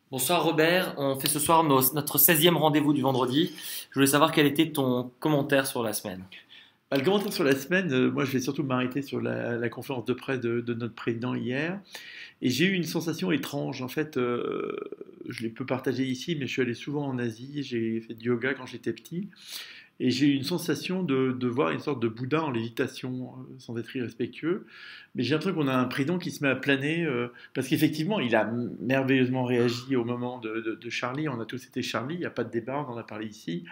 Bonsoir Robert, on fait ce soir notre 16e rendez-vous du vendredi. Je voulais savoir quel était ton commentaire sur la semaine. Le commentaire sur la semaine, moi je vais surtout m'arrêter sur la conférence de presse de notre président hier. Et j'ai eu une sensation étrange. En fait, je l'ai peu partagé ici, mais je suis allé souvent en Asie. J'ai fait du yoga quand j'étais petit. Et j'ai eu une sensation de voir une sorte de Bouddha en lévitation, sans être irrespectueux. Mais j'ai l'impression qu'on a un président qui se met à planer, parce qu'effectivement, il a merveilleusement réagi au moment de Charlie. On a tous été Charlie, il n'y a pas de débat, on en a parlé ici.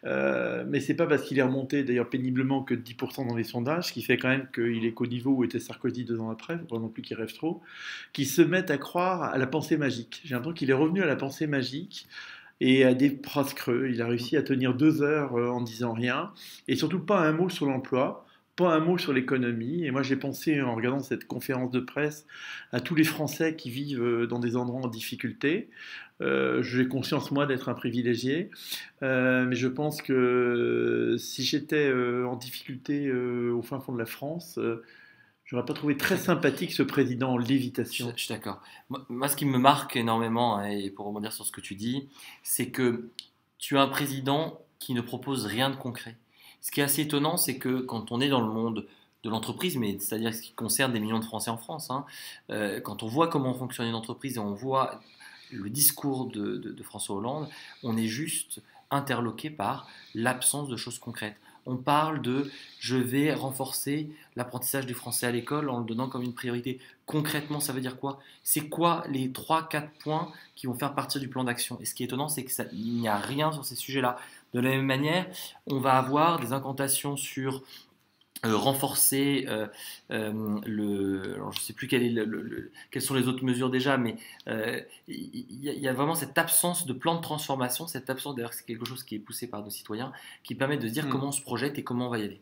Mais c'est pas parce qu'il est remonté d'ailleurs péniblement que de 10% dans les sondages, ce qui fait quand même qu'il est qu'au niveau où était Sarkozy 2 ans après, faut pas non plus qu'il rêve trop, qui se mettent à croire à la pensée magique. J'ai l'impression qu'il est revenu à la pensée magique et à des phrases creux. Il a réussi à tenir 2 heures en disant rien, et surtout pas un mot sur l'emploi, pas un mot sur l'économie. Et moi j'ai pensé en regardant cette conférence de presse à tous les Français qui vivent dans des endroits en difficulté. J'ai conscience moi d'être un privilégié, mais je pense que si j'étais en difficulté au fin fond de la France, j'aurais pas trouvé très sympathique ce président en lévitation. Je suis d'accord. Moi, ce qui me marque énormément, hein, et pour rebondir sur ce que tu dis, c'est que tu as un président qui ne propose rien de concret. Ce qui est assez étonnant, c'est que quand on est dans le monde de l'entreprise, mais c'est-à-dire ce qui concerne des millions de Français en France, hein, quand on voit comment fonctionne une entreprise et on voit le discours de François Hollande, on est juste interloqué par l'absence de choses concrètes. On parle de je vais renforcer l'apprentissage du français à l'école en le donnant comme une priorité. Concrètement, ça veut dire quoi? C'est quoi les trois, quatre points qui vont faire partie du plan d'action? Et ce qui est étonnant, c'est qu'il n'y a rien sur ces sujets-là. De la même manière, on va avoir des incantations sur renforcer alors je ne sais plus quelles sont les autres mesures déjà, mais il y a vraiment cette absence de plan de transformation, cette absence, d'ailleurs c'est quelque chose qui est poussé par nos citoyens, qui permet de se dire comment on se projette et comment on va y aller.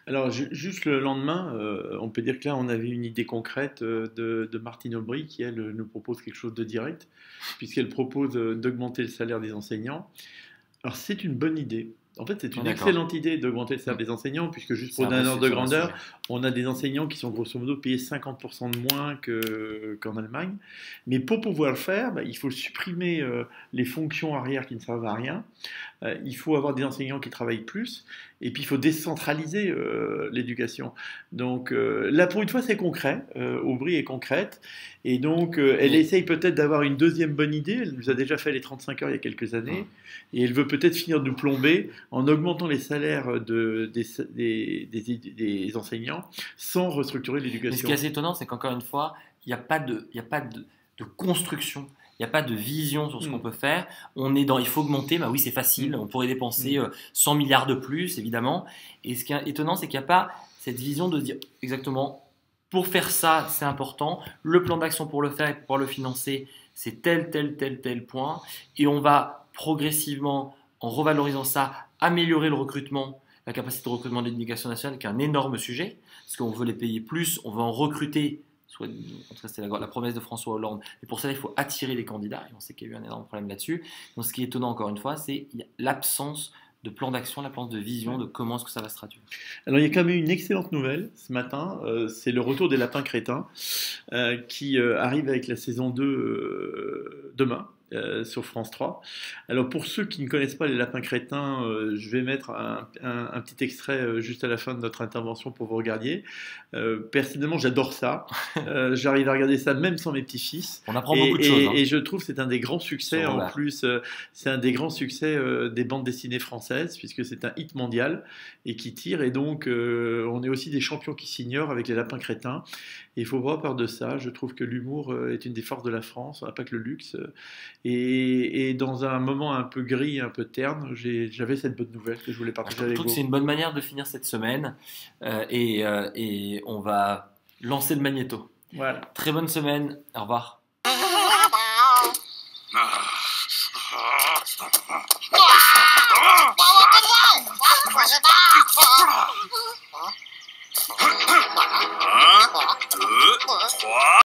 Alors, juste le lendemain, on peut dire que là, on avait une idée concrète de Martine Aubry qui, elle, nous propose quelque chose de direct, puisqu'elle propose d'augmenter le salaire des enseignants. Alors, c'est une bonne idée. En fait, c'est une D'accord. excellente idée d'augmenter le salaire des enseignants, puisque juste C'est pour un donner vrai, un ordre de c'est un vrai grandeur, sujet. on a des enseignants qui sont grosso modo payés 50% de moins qu'en Allemagne. Mais pour pouvoir le faire, il faut supprimer les fonctions arrière qui ne servent à rien. Il faut avoir des enseignants qui travaillent plus, et puis il faut décentraliser l'éducation. Donc là, pour une fois, c'est concret. Aubry est concrète, et donc elle Mais essaye peut-être d'avoir une deuxième bonne idée. Elle nous a déjà fait les 35 heures il y a quelques années, et elle veut peut-être finir de nous plomber en augmentant les salaires des enseignants sans restructurer Mais ce qui est l'éducation. assez étonnant, c'est qu'encore une fois, il y a pas de construction, il n'y a pas de vision sur ce qu'on Hmm, peut faire. On est dans, il faut augmenter, bah oui, c'est hmm, facile, on pourrait dépenser hmm. 100 milliards de plus, évidemment. Et ce qui est étonnant, c'est qu'il n'y a pas cette vision de dire exactement, pour faire ça, c'est important, le plan d'action pour le faire et pour pouvoir le financer, c'est tel point. Et on va progressivement, en revalorisant ça, améliorer le recrutement, la capacité de recrutement de l'éducation nationale, qui est un énorme sujet, parce qu'on veut les payer plus, on veut en recruter, soit, en tout cas c'était la promesse de François Hollande, et pour ça il faut attirer les candidats, et on sait qu'il y a eu un énorme problème là-dessus. Donc ce qui est étonnant encore une fois, c'est l'absence de plan d'action, l'absence de vision de comment est-ce que ça va se traduire. Alors il y a quand même eu une excellente nouvelle ce matin, c'est le retour des lapins crétins qui arrive avec la saison 2 demain. Sur France 3. Alors pour ceux qui ne connaissent pas les lapins crétins, je vais mettre un petit extrait juste à la fin de notre intervention pour vous regardiez. Personnellement, j'adore ça. J'arrive à regarder ça même sans mes petits-fils. On apprend beaucoup de choses, hein, Et je trouve que c'est un des grands sur succès. En Robert. plus, c'est un des grands succès des bandes dessinées françaises, puisque c'est un hit mondial et qui tire. Et donc, on est aussi des champions qui s'ignorent avec les lapins crétins. Et il faut pas avoir peur de ça. Je trouve que l'humour est une des forces de la France, pas que le luxe. Et dans un moment un peu gris, un peu terne, j'avais cette bonne nouvelle que je voulais partager Je avec trouve que vous. c'est une bonne manière de finir cette semaine, et on va lancer le magnéto. Voilà. Très bonne semaine, au revoir.